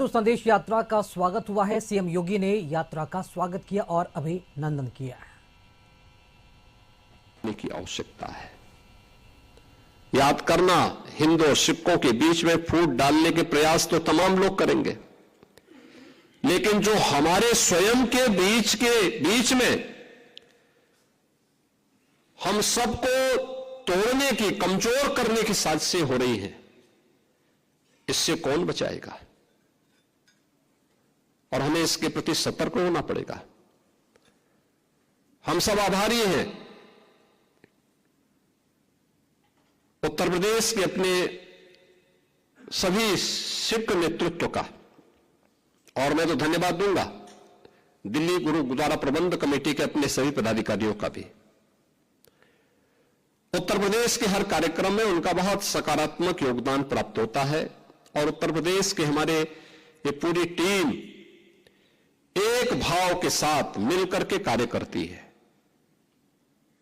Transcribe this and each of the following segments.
तो संदेश यात्रा का स्वागत हुआ है। सीएम योगी ने यात्रा का स्वागत किया और अभिनंदन किया की आवश्यकता है। याद करना, हिंदू और सिखों के बीच में फूट डालने के प्रयास तो तमाम लोग करेंगे, लेकिन जो हमारे स्वयं के बीच में हम सबको तोड़ने की, कमजोर करने की साजिशें हो रही हैं, इससे कौन बचाएगा? और हमें इसके प्रति सतर्क होना पड़ेगा। हम सब आभारी हैं उत्तर प्रदेश के अपने सभी सिख नेतृत्व का, और मैं तो धन्यवाद दूंगा दिल्ली गुरुद्वारा प्रबंध कमेटी के अपने सभी पदाधिकारियों का भी। उत्तर प्रदेश के हर कार्यक्रम में उनका बहुत सकारात्मक योगदान प्राप्त होता है और उत्तर प्रदेश के हमारे ये पूरी टीम एक भाव के साथ मिलकर के कार्य करती है।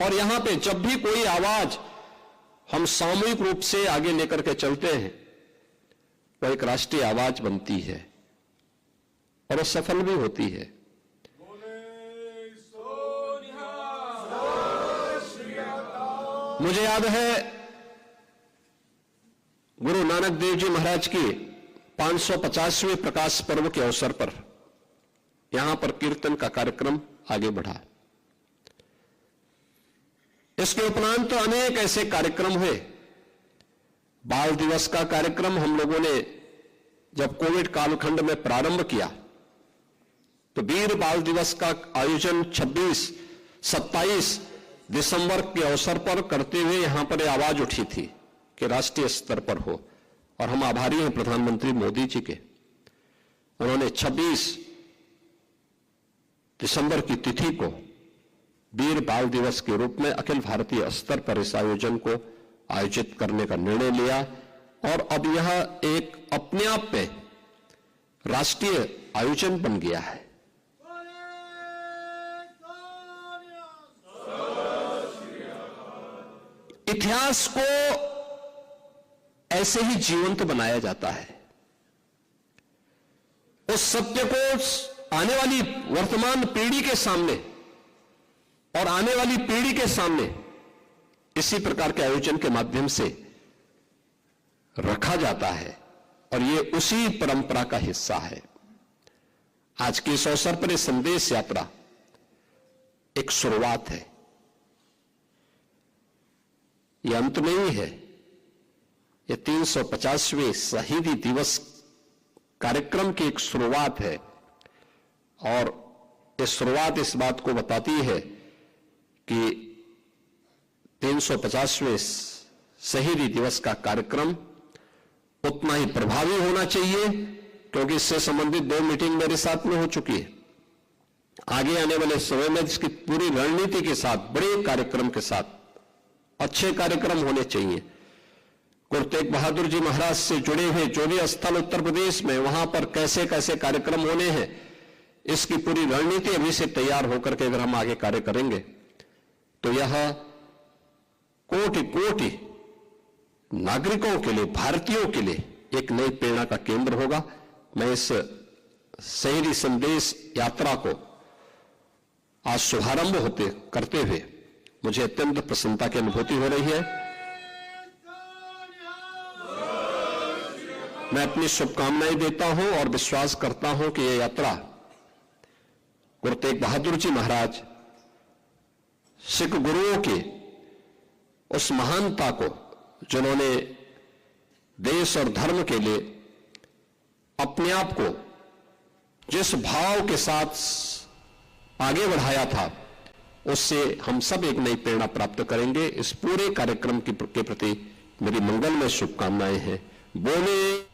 और यहां पे जब भी कोई आवाज हम सामूहिक रूप से आगे लेकर के चलते हैं, वो एक राष्ट्रीय आवाज बनती है और वो सफल भी होती है। मुझे याद है गुरु नानक देव जी महाराज की 550वें प्रकाश पर्व के अवसर पर यहां पर कीर्तन का कार्यक्रम आगे बढ़ा। इसके उपरांत तो अनेक ऐसे कार्यक्रम हुए। बाल दिवस का कार्यक्रम हम लोगों ने जब कोविड कालखंड में प्रारंभ किया तो वीर बाल दिवस का आयोजन 26-27 दिसंबर के अवसर पर करते हुए यहां पर आवाज उठी थी कि राष्ट्रीय स्तर पर हो। और हम आभारी हैं प्रधानमंत्री मोदी जी के, उन्होंने 26 दिसंबर की तिथि को वीर बाल दिवस के रूप में अखिल भारतीय स्तर पर इस आयोजन को आयोजित करने का निर्णय लिया। और अब यह एक अपने आप में राष्ट्रीय आयोजन बन गया है। इतिहास को ऐसे ही जीवंत बनाया जाता है। उस सत्य को आने वाली वर्तमान पीढ़ी के सामने और आने वाली पीढ़ी के सामने इसी प्रकार के आयोजन के माध्यम से रखा जाता है और ये उसी परंपरा का हिस्सा है। आज के इस अवसर पर यह संदेश यात्रा एक शुरुआत है, यह अंत नहीं है। यह 350वें शहीदी दिवस कार्यक्रम की एक शुरुआत है और यह शुरुआत इस बात को बताती है कि 350वें शहीदी दिवस का कार्यक्रम उतना ही प्रभावी होना चाहिए, क्योंकि इससे संबंधित 2 मीटिंग मेरे साथ में हो चुकी है। आगे आने वाले समय में इसकी पूरी रणनीति के साथ, बड़े कार्यक्रम के साथ अच्छे कार्यक्रम होने चाहिए। गुरु तेग बहादुर जी महाराज से जुड़े हुए जो भी स्थल उत्तर प्रदेश में, वहां पर कैसे कैसे कार्यक्रम होने हैं, इसकी पूरी रणनीति अभी से तैयार होकर के अगर हम आगे कार्य करेंगे तो यह कोटि कोटि नागरिकों के लिए, भारतीयों के लिए एक नई प्रेरणा का केंद्र होगा। मैं इस शहीदी संदेश यात्रा को आज शुभारंभ करते हुए मुझे अत्यंत प्रसन्नता की अनुभूति हो रही है। मैं अपनी शुभकामनाएं देता हूं और विश्वास करता हूं कि यह यात्रा गुरु तेग बहादुर जी महाराज, सिख गुरुओं की उस महानता को, जिन्होंने देश और धर्म के लिए अपने आप को जिस भाव के साथ आगे बढ़ाया था, उससे हम सब एक नई प्रेरणा प्राप्त करेंगे। इस पूरे कार्यक्रम के प्रति मेरी मंगलमय शुभकामनाएं हैं। बोले